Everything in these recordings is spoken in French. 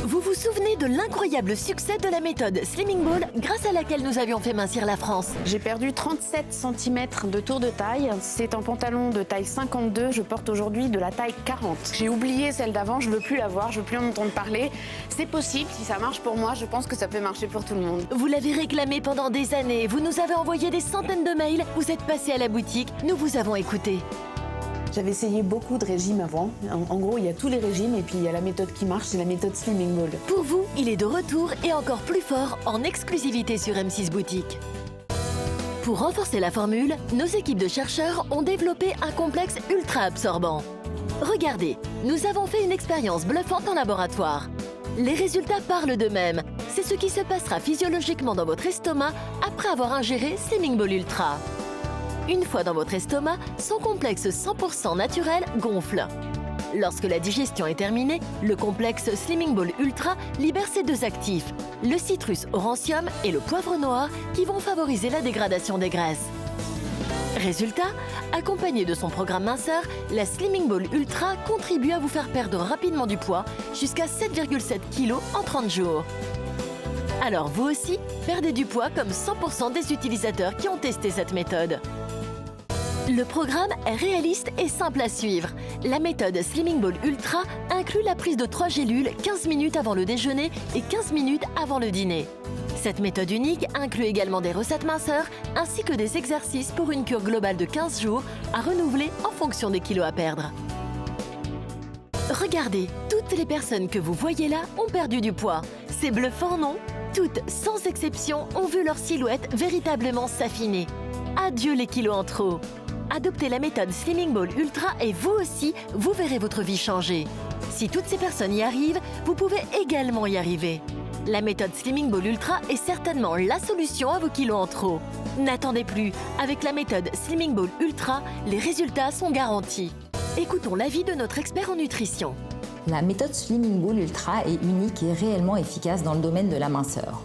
Vous vous souvenez de l'incroyable succès de la méthode Slimming Ball grâce à laquelle nous avions fait mincir la France? J'ai perdu 37 cm de tour de taille. C'est un pantalon de taille 52. Je porte aujourd'hui de la taille 40. J'ai oublié celle d'avant, je veux plus la voir, je veux plus en entendre parler. C'est possible, si ça marche pour moi, je pense que ça peut marcher pour tout le monde. Vous l'avez réclamé pendant des années, vous nous avez envoyé des centaines de mails, vous êtes passé à la boutique, nous vous avons écouté. J'avais essayé beaucoup de régimes avant. En gros, il y a tous les régimes et puis il y a la méthode qui marche, c'est la méthode Slimming Ball. Pour vous, il est de retour et encore plus fort en exclusivité sur M6 Boutique. Pour renforcer la formule, nos équipes de chercheurs ont développé un complexe ultra absorbant. Regardez, nous avons fait une expérience bluffante en laboratoire. Les résultats parlent d'eux-mêmes. C'est ce qui se passera physiologiquement dans votre estomac après avoir ingéré Slimming Ball Ultra. Une fois dans votre estomac, son complexe 100% naturel gonfle. Lorsque la digestion est terminée, le complexe Slimming Ball Ultra libère ses deux actifs, le citrus aurantium et le poivre noir, qui vont favoriser la dégradation des graisses. Résultat, accompagné de son programme minceur, la Slimming Ball Ultra contribue à vous faire perdre rapidement du poids, jusqu'à 7,7 kg en 30 jours. Alors vous aussi, perdez du poids comme 100% des utilisateurs qui ont testé cette méthode. Le programme est réaliste et simple à suivre. La méthode Slimming Ball Ultra inclut la prise de 3 gélules 15 minutes avant le déjeuner et 15 minutes avant le dîner. Cette méthode unique inclut également des recettes minceurs ainsi que des exercices pour une cure globale de 15 jours à renouveler en fonction des kilos à perdre. Regardez, toutes les personnes que vous voyez là ont perdu du poids. C'est bluffant, non? Toutes, sans exception, ont vu leur silhouette véritablement s'affiner. Adieu les kilos en trop. Adoptez la méthode Slimming Ball Ultra et vous aussi, vous verrez votre vie changer. Si toutes ces personnes y arrivent, vous pouvez également y arriver. La méthode Slimming Ball Ultra est certainement la solution à vos kilos en trop. N'attendez plus, avec la méthode Slimming Ball Ultra, les résultats sont garantis. Écoutons l'avis de notre expert en nutrition. La méthode Slimming Ball Ultra est unique et réellement efficace dans le domaine de la minceur.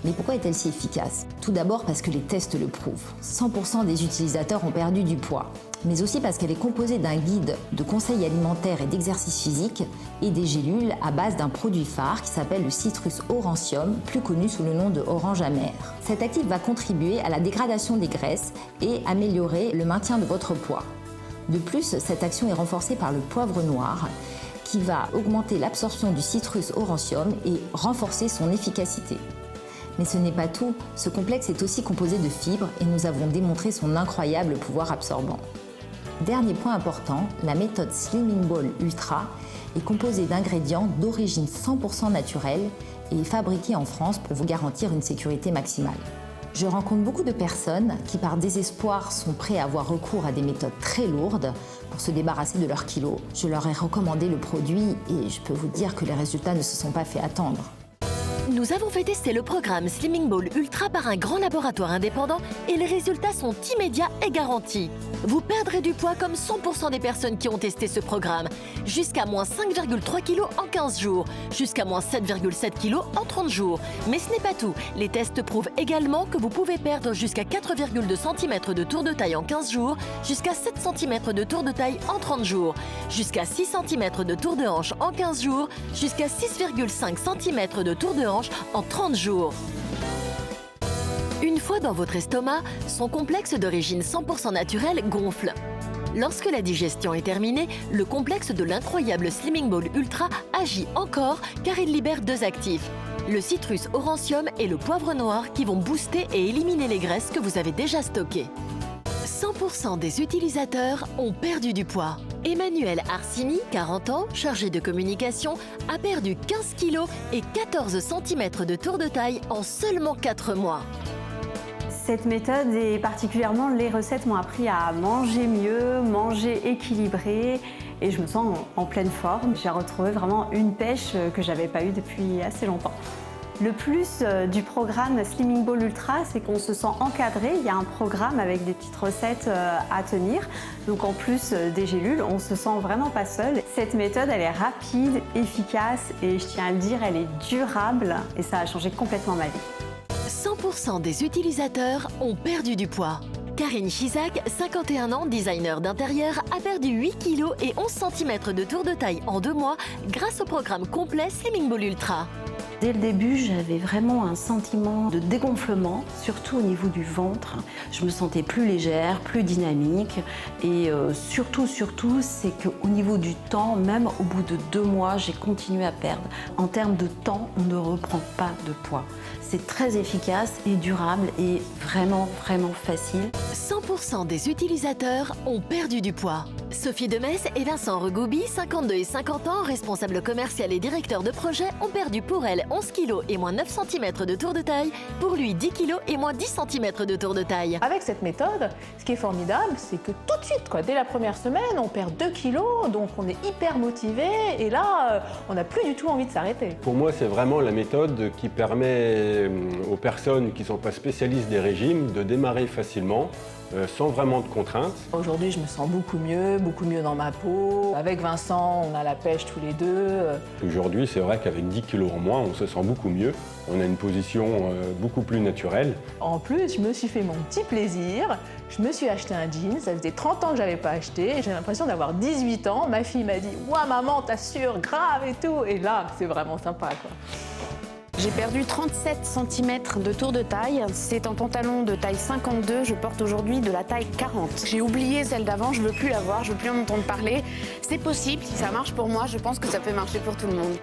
Mais pourquoi est-elle si efficace? Tout d'abord parce que les tests le prouvent. 100% des utilisateurs ont perdu du poids. Mais aussi parce qu'elle est composée d'un guide de conseils alimentaires et d'exercices physiques et des gélules à base d'un produit phare qui s'appelle le citrus aurantium, plus connu sous le nom de orange amer. Cet actif va contribuer à la dégradation des graisses et améliorer le maintien de votre poids. De plus, cette action est renforcée par le poivre noir qui va augmenter l'absorption du citrus aurantium et renforcer son efficacité. Mais ce n'est pas tout, ce complexe est aussi composé de fibres et nous avons démontré son incroyable pouvoir absorbant. Dernier point important, la méthode Slimming Ball Ultra est composée d'ingrédients d'origine 100% naturelle et est fabriquée en France pour vous garantir une sécurité maximale. Je rencontre beaucoup de personnes qui, par désespoir, sont prêts à avoir recours à des méthodes très lourdes pour se débarrasser de leurs kilos. Je leur ai recommandé le produit et je peux vous dire que les résultats ne se sont pas fait attendre. Nous avons fait tester le programme Slimming Ball Ultra par un grand laboratoire indépendant et les résultats sont immédiats et garantis. Vous perdrez du poids comme 100% des personnes qui ont testé ce programme. Jusqu'à moins 5,3 kg en 15 jours, jusqu'à moins 7,7 kg en 30 jours. Mais ce n'est pas tout. Les tests prouvent également que vous pouvez perdre jusqu'à 4,2 cm de tour de taille en 15 jours, jusqu'à 7 cm de tour de taille en 30 jours, jusqu'à 6 cm de tour de hanche en 15 jours, jusqu'à 6,5 cm de tour de hanche en 30 jours. Une fois dans votre estomac, son complexe d'origine 100% naturelle gonfle. Lorsque la digestion est terminée, le complexe de l'incroyable Slimming Ball Ultra agit encore car il libère deux actifs, le citrus aurantium et le poivre noir qui vont booster et éliminer les graisses que vous avez déjà stockées. 100% des utilisateurs ont perdu du poids. Emmanuel Arsini, 40 ans, chargé de communication, a perdu 15 kg et 14 cm de tour de taille en seulement 4 mois. Cette méthode et particulièrement les recettes m'ont appris à manger mieux, manger équilibré et je me sens en pleine forme. J'ai retrouvé vraiment une pêche que j'avais pas eue depuis assez longtemps. Le plus du programme Slimming Ball Ultra, c'est qu'on se sent encadré. Il y a un programme avec des petites recettes à tenir. Donc en plus des gélules, on se sent vraiment pas seul. Cette méthode, elle est rapide, efficace et je tiens à le dire, elle est durable et ça a changé complètement ma vie. 100% des utilisateurs ont perdu du poids. Karine Chisac, 51 ans, designer d'intérieur, a perdu 8 kg et 11 cm de tour de taille en 2 mois grâce au programme complet Slimming Ball Ultra. Dès le début, j'avais vraiment un sentiment de dégonflement, surtout au niveau du ventre. Je me sentais plus légère, plus dynamique et surtout, c'est qu'au niveau du temps, même au bout de 2 mois, j'ai continué à perdre. En termes de temps, on ne reprend pas de poids. C'est très efficace et durable et vraiment facile. 100% des utilisateurs ont perdu du poids. Sophie Demesse et Vincent Regoubi, 52 et 50 ans, responsables commercial et directeurs de projet, ont perdu pour elle 11 kg et moins 9 cm de tour de taille, pour lui 10 kg et moins 10 cm de tour de taille. Avec cette méthode, ce qui est formidable, c'est que tout de suite, dès la première semaine, on perd 2 kg, donc on est hyper motivé et là, on n'a plus du tout envie de s'arrêter. Pour moi, c'est vraiment la méthode qui permet aux personnes qui ne sont pas spécialistes des régimes de démarrer facilement, sans vraiment de contraintes. Aujourd'hui, je me sens beaucoup mieux dans ma peau. Avec Vincent, on a la pêche tous les deux. Aujourd'hui, c'est vrai qu'avec 10 kg en moins, on se sent beaucoup mieux. On a une position beaucoup plus naturelle. En plus, je me suis fait mon petit plaisir. Je me suis acheté un jean, ça faisait 30 ans que je n'avais pas acheté. J'ai l'impression d'avoir 18 ans. Ma fille m'a dit « Ouah maman, t'assures, grave et tout !» Et là, c'est vraiment sympa, quoi. J'ai perdu 37 cm de tour de taille. C'est un pantalon de taille 52. Je porte aujourd'hui de la taille 40. J'ai oublié celle d'avant, je veux plus la voir, je veux plus en entendre parler. C'est possible, si ça marche pour moi, je pense que ça peut marcher pour tout le monde.